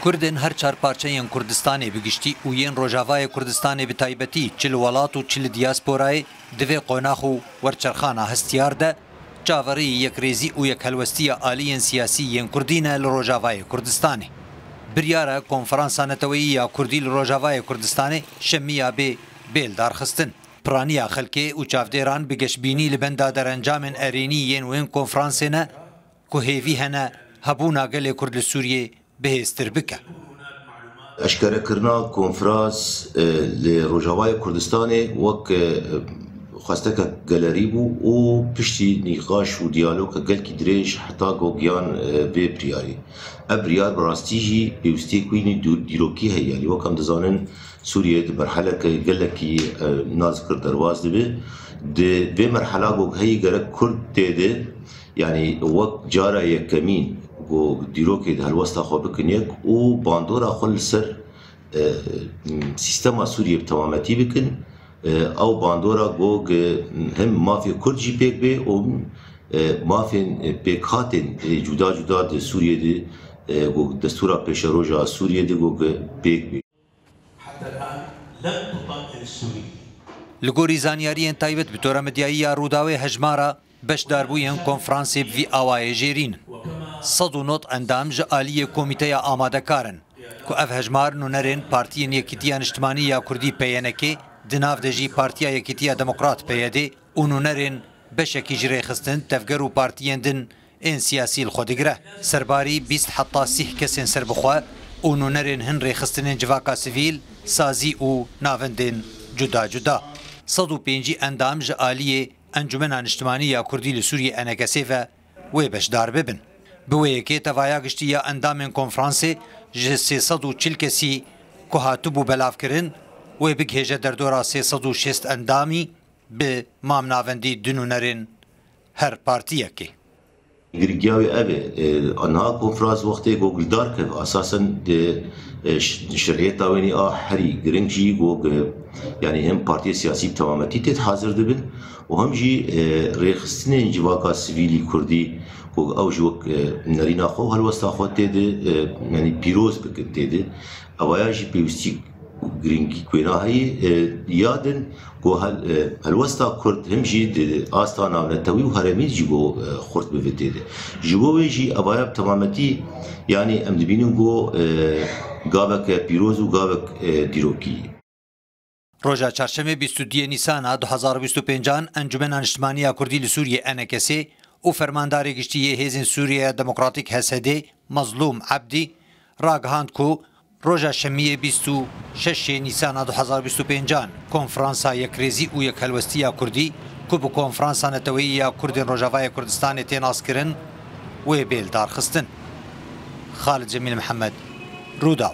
کردن هر چار پارچهین کردستانی بگشتی و ین روجاوای کردستانی به تایبتی چل ولات و چل دیاسپورای دوی قوناخ و ورچرخانه هستیار ده چاوری یک ریزی و یک هلوستی عالی سیاسی ین کردینه لروجاوای کردستانی. بریاره کنفرانس نتوی یا کردی لروجاوای کردستانی شمیه به بیل دارخستن. پرانیا خلکی و چافدیران بگشبینی لبنده در انجام ارینی ین و این کنفرانس نه که هیوی هنه هبونا گل کرد سوریه بهستر بکه. اشکره کرنا کنفرانس لروجاوای کردستانی وک خواسته که گلری بو و پشتی نقاش و دیالوگ گل کی دریش حتی گوگیان به پریاری. ابریار براستیجی بیوستی کوینی دیروکی هی یعنی وکم دزانن سوریه در مرحله که گل کی ناز کرد درواز دبی به مرحله گوگ هی گرک کرد دیده یعنی وقت جاره یک کمین و دیروکی ده الوسط خواب کنیک و باندورا خل سر سیستم سوریه بتمامتی بکن او باندورا گوگ هم مافی کرد جی پیک به و مافی پیک هاتن جدا جدا ده سوریه ده گوگ دستورا پیش روژا سوریه ده گوگ پیک به حتى الآن لم تطمئن السوري لگوری زانیاری تایبت بطور مدیایی روداوی هجمارا بشدار بوین کنفرانس وی آوای جیرین. صدو نوت اندام جعالی کمیته آماده کارن که اف هجمار نونرین پارتی یکیتیا اجتماعی یا کردی پیانکی دناف دجی پارتی یکیتیا دموکرات پیاده و نونرین بشکی جری خستن تفگر و پارتی دن این سیاسی الخودگره سرباری 20 حتی 30 کسین سر بخوا و نونرین هنری خستن جواکا سیویل سازی و ناوندن جدا جدا. صدو پینجی اندام جعالی انجمن اجتماعی یا کردی لسوریه انکسیفه و بشدار ببن. بوی که توایا گشتی یا اندام کنفرانس ج 340 کسی که هاتبو بلاف کرن و بگهجه در دورا 306 اندامی به مامناوندی دنونرین هر پارتیه که. گریگیاوی اوه آنها کنفرانس وقتی گوگل دار که اساساً شرعیت آوینی هری گرنگی گوگ یعنی هم پارتی سیاسی تمامتی تید حاضر دبن و هم جی ریخستن جواکا سیویلی کردی گوگ او جوک نرینا خو هلوستا خو تید یعنی پیروز بکن تید اوایا جی پیوستی گرینگی کوینا هی یادن گو هلوستا کرد هم جی آستانا و نتوی و هرمی جی گو خورد بویده جوی جی اوایا تمامتی یعنی امدبینو گو گاوک پیروز و گاوک دیروکی. روژا چهارشنبه 22 نیسان 2025 انجمن اجتماعی کردی لسوریه انکسی و فرماندار گشتی حزب سوریه دموکراتیک حسدی مظلوم عبدی راگهاند کو روژا شمیه 26 نیسان 2025 کنفرانسا یک ریزی و یک هلوستی کردی که به کنفرانسا نتوی یا کردین روژاوای کردستان تیناس کرن و بیل دار خستن. خالد جمیل محمد روداو